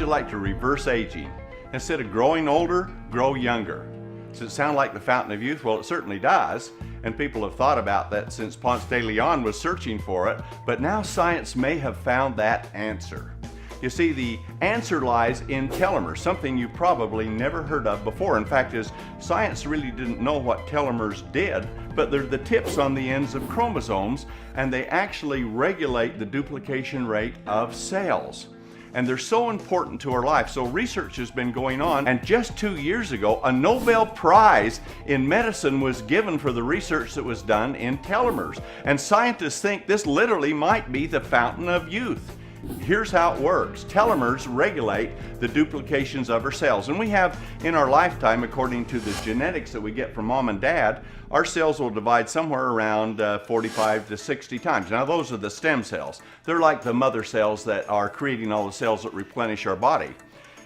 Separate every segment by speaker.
Speaker 1: you like to reverse aging? Instead of growing older, grow younger. Does it sound like the fountain of youth? Well, it certainly does. And people have thought about that since Ponce de Leon was searching for it. But now science may have found that answer. You see, the answer lies in telomeres, something you probably never heard of before. In fact, science really didn't know what telomeres did, but they're the tips on the ends of chromosomes, and they actually regulate the duplication rate of cells. And they're so important to our life. So research has been going on, and just 2 years ago, a Nobel Prize in medicine was given for the research that was done in telomeres. And scientists think this literally might be the fountain of youth. Here's how it works. Telomeres regulate the duplications of our cells. And we have, in our lifetime, according to the genetics that we get from mom and dad, our cells will divide somewhere around 45 to 60 times. Now, those are the stem cells. They're like the mother cells that are creating all the cells that replenish our body.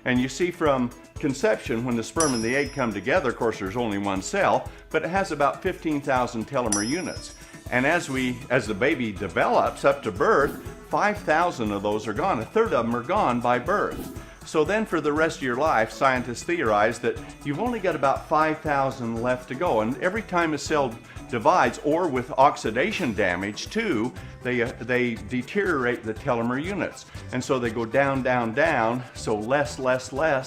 Speaker 1: And you see, from conception, when the sperm and the egg come together, of course, there's only one cell, but it has about 15,000 telomere units. And as the baby develops up to birth, 5,000 of those are gone. A third of them are gone by birth. So then for the rest of your life, scientists theorize that you've only got about 5,000 left to go. And every time a cell divides, or with oxidation damage too, they deteriorate the telomere units. And so they go down, down, down, so less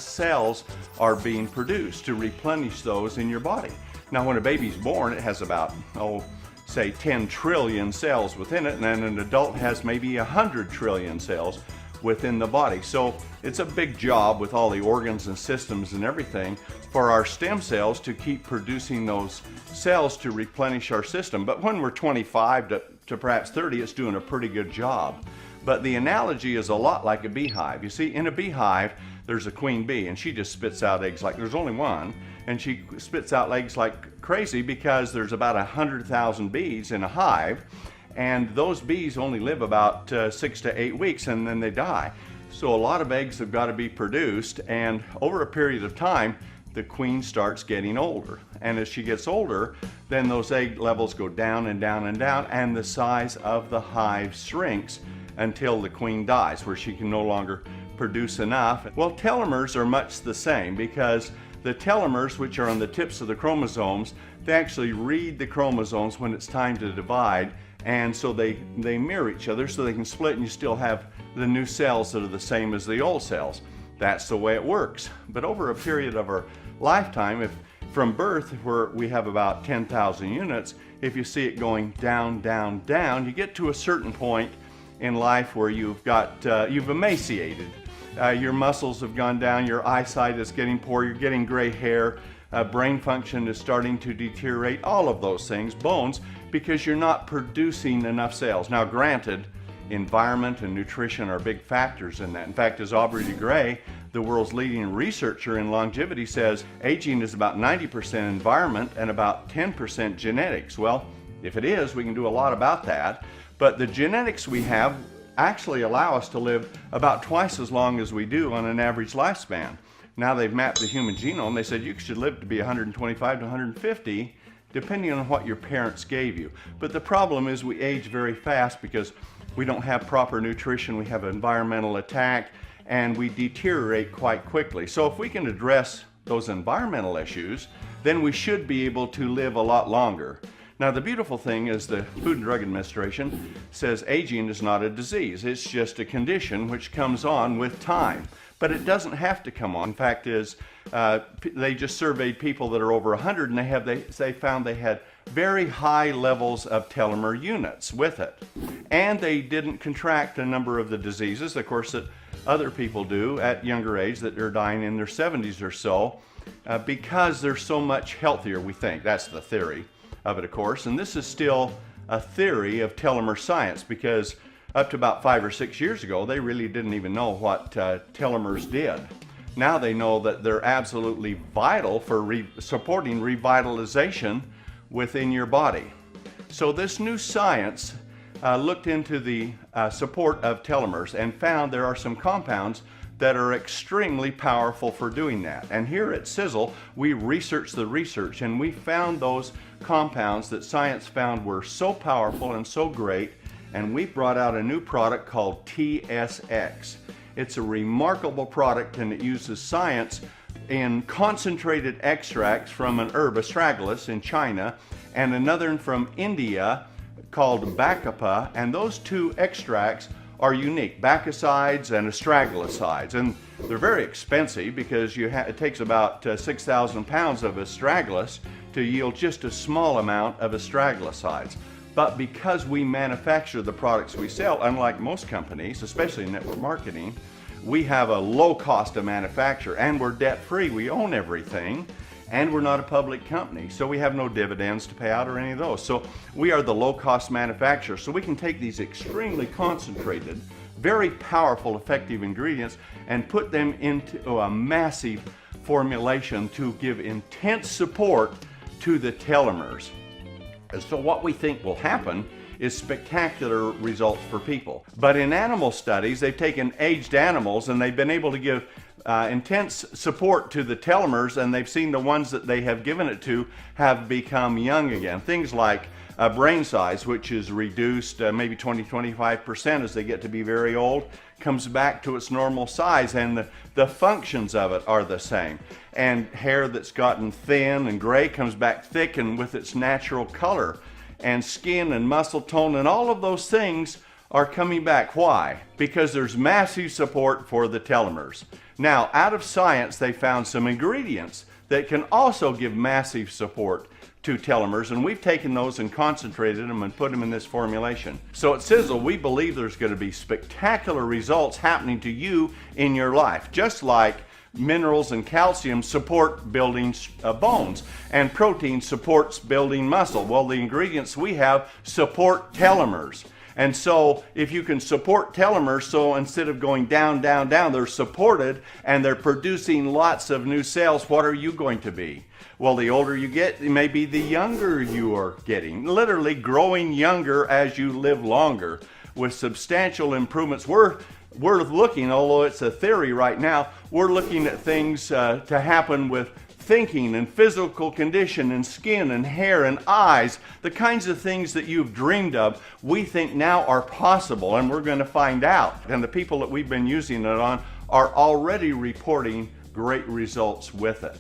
Speaker 1: cells are being produced to replenish those in your body. Now, when a baby's born, it has about, say 10 trillion cells within it, and then an adult has maybe 100 trillion cells within the body. So it's a big job with all the organs and systems and everything for our stem cells to keep producing those cells to replenish our system. But when we're 25 to perhaps 30, it's doing a pretty good job. But the analogy is a lot like a beehive. You see, in a beehive, there's a queen bee, and she just spits out eggs like there's only one, and she spits out eggs like crazy because there's about 100,000 bees in a hive, and those bees only live about 6 to 8 weeks, and then they die. So a lot of eggs have got to be produced, and over a period of time, the queen starts getting older. And as she gets older, then those egg levels go down and down and down, and the size of the hive shrinks until the queen dies, where she can no longer produce enough. Well, telomeres are much the same, because the telomeres, which are on the tips of the chromosomes, they actually read the chromosomes when it's time to divide, and so they mirror each other so they can split, and you still have the new cells that are the same as the old cells. That's the way it works. But over a period of our lifetime, if from birth, where we have about 10,000 units, if you see it going down, down, down, you get to a certain point in life where you've emaciated. Your muscles have gone down, your eyesight is getting poor, you're getting gray hair, brain function is starting to deteriorate, all of those things, bones, because you're not producing enough cells. Now granted, environment and nutrition are big factors in that. In fact, as Aubrey de Grey, the world's leading researcher in longevity, says, aging is about 90% environment and about 10% genetics. Well, if it is, we can do a lot about that. But the genetics we have actually allow us to live about twice as long as we do on an average lifespan. Now they've mapped the human genome. They said you should live to be 125 to 150, depending on what your parents gave you. But the problem is we age very fast because we don't have proper nutrition, we have environmental attack, and we deteriorate quite quickly. So if we can address those environmental issues, then we should be able to live a lot longer. Now the beautiful thing is the Food and Drug Administration says aging is not a disease, it's just a condition which comes on with time. But it doesn't have to come on. In fact, they just surveyed people that are over 100, and they found they had very high levels of telomere units with it. And they didn't contract a number of the diseases, of course, that other people do at younger age, that they're dying in their 70s or so, because they're so much healthier, we think. That's the theory of it, of course. And this is still a theory of telomere science, because up to about 5 or 6 years ago, they really didn't even know what telomeres did. Now they know that they're absolutely vital for supporting revitalization within your body. So this new science looked into the support of telomeres and found there are some compounds that are extremely powerful for doing that. And here at Sizzle, we researched the research, and we found those compounds that science found were so powerful and so great, and we brought out a new product called TSX. It's a remarkable product, and it uses science in concentrated extracts from an herb, astragalus, in China, and another from India called Bacapa, and those two extracts are unique, bacicides and astragalosides, and they're very expensive because it takes about 6,000 pounds of astragalus to yield just a small amount of astragalosides. But because we manufacture the products we sell, unlike most companies, especially in network marketing, we have a low cost of manufacture, and we're debt free. We own everything, and we're not a public company, so we have no dividends to pay out or any of those. So we are the low cost manufacturer, so we can take these extremely concentrated, very powerful, effective ingredients and put them into a massive formulation to give intense support to the telomeres. And so what we think will happen is spectacular results for people. But in animal studies, they've taken aged animals and they've been able to give intense support to the telomeres, and they've seen the ones that they have given it to have become young again. Things like brain size, which is reduced maybe 20-25% as they get to be very old, comes back to its normal size, and the functions of it are the same. And hair that's gotten thin and gray comes back thick and with its natural color. And skin and muscle tone and all of those things are coming back. Why? Because there's massive support for the telomeres. Now, out of science, they found some ingredients that can also give massive support to telomeres, and we've taken those and concentrated them and put them in this formulation. So at Sizzle, we believe there's going to be spectacular results happening to you in your life, just like minerals and calcium support building bones, and protein supports building muscle. Well, the ingredients we have support telomeres. And so if you can support telomeres, so instead of going down, down, down, they're supported and they're producing lots of new cells, what are you going to be? Well, the older you get, maybe the younger you are getting, literally growing younger as you live longer with substantial improvements. We're looking, although it's a theory right now, we're looking at things to happen with thinking and physical condition and skin and hair and eyes. The kinds of things that you've dreamed of, we think now are possible, and we're going to find out. And the people that we've been using it on are already reporting great results with it.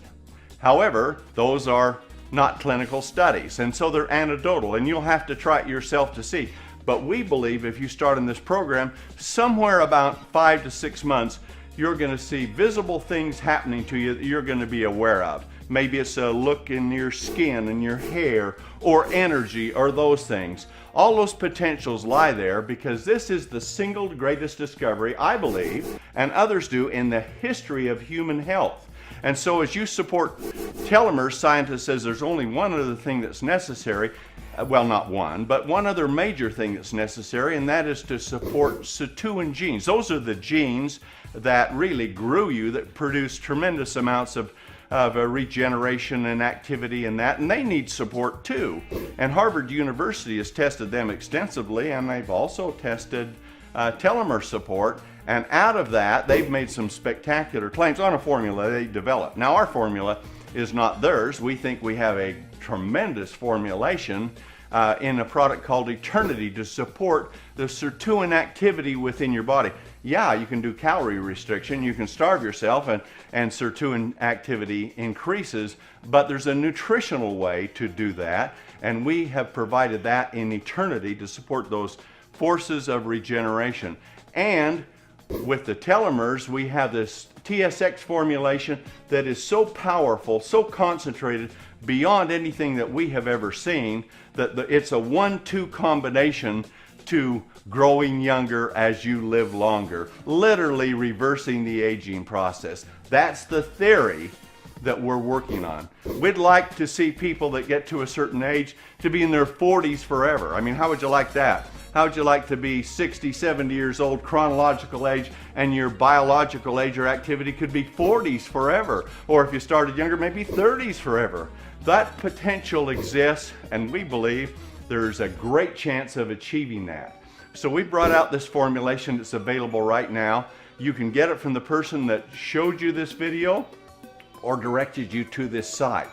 Speaker 1: However, those are not clinical studies, and so they're anecdotal, and you'll have to try it yourself to see. But we believe if you start in this program, somewhere about 5 to 6 months, you're going to see visible things happening to you that you're going to be aware of. Maybe it's a look in your skin and your hair, or energy, or those things. All those potentials lie there because this is the single greatest discovery, I believe, and others do, in the history of human health. And so as you support telomeres, scientists says there's only one other thing that's necessary. Well, not one, but one other major thing that's necessary, and that is to support sirtuin genes. Those are the genes that really grew you, that produce tremendous amounts of regeneration and activity and that, and they need support too. And Harvard University has tested them extensively, and they've also tested telomere support, and out of that they've made some spectacular claims on a formula they developed. Now, our formula is not theirs. We think we have a tremendous formulation in a product called Eternity to support the sirtuin activity within your body. Yeah, you can do calorie restriction, you can starve yourself, and sirtuin activity increases, but there's a nutritional way to do that, and we have provided that in Eternity to support those forces of regeneration. And with the telomeres, we have this TSX formulation that is so powerful, so concentrated, beyond anything that we have ever seen, that it's a 1-2 combination to growing younger as you live longer, literally reversing the aging process. That's the theory that we're working on. We'd like to see people that get to a certain age to be in their 40s forever. I mean, how would you like that? How would you like to be 60, 70 years old, chronological age, and your biological age or activity could be 40s forever? Or if you started younger, maybe 30s forever. That potential exists, and we believe there's a great chance of achieving that. So we brought out this formulation that's available right now. You can get it from the person that showed you this video or directed you to this site.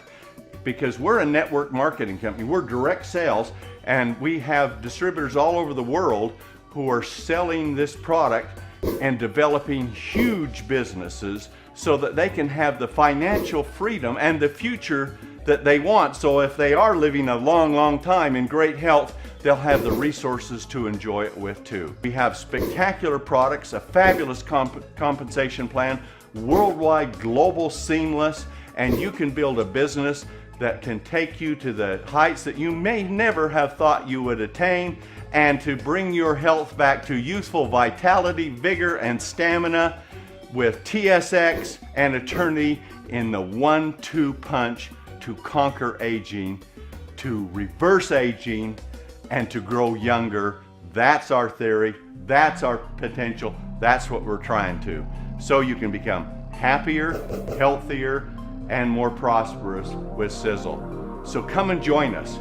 Speaker 1: Because we're a network marketing company, we're direct sales, and we have distributors all over the world who are selling this product and developing huge businesses so that they can have the financial freedom and the future that they want. So if they are living a long, long time in great health, they'll have the resources to enjoy it with too. We have spectacular products, a fabulous compensation plan, worldwide, global, seamless, and you can build a business that can take you to the heights that you may never have thought you would attain, and to bring your health back to youthful vitality, vigor, and stamina with TSX and Eternity in the 1-2 punch to conquer aging, to reverse aging, and to grow younger. That's our theory, that's our potential, that's what we're trying to. So you can become happier, healthier, and more prosperous with Sizzle. So come and join us.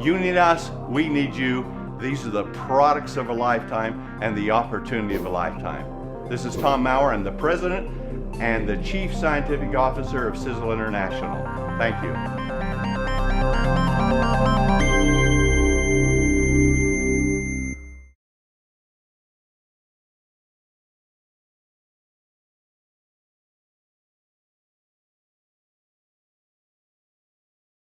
Speaker 1: You need us, we need you. These are the products of a lifetime and the opportunity of a lifetime. This is Tom Maurer. I'm the president and the chief scientific officer of Sizzle International. Thank you.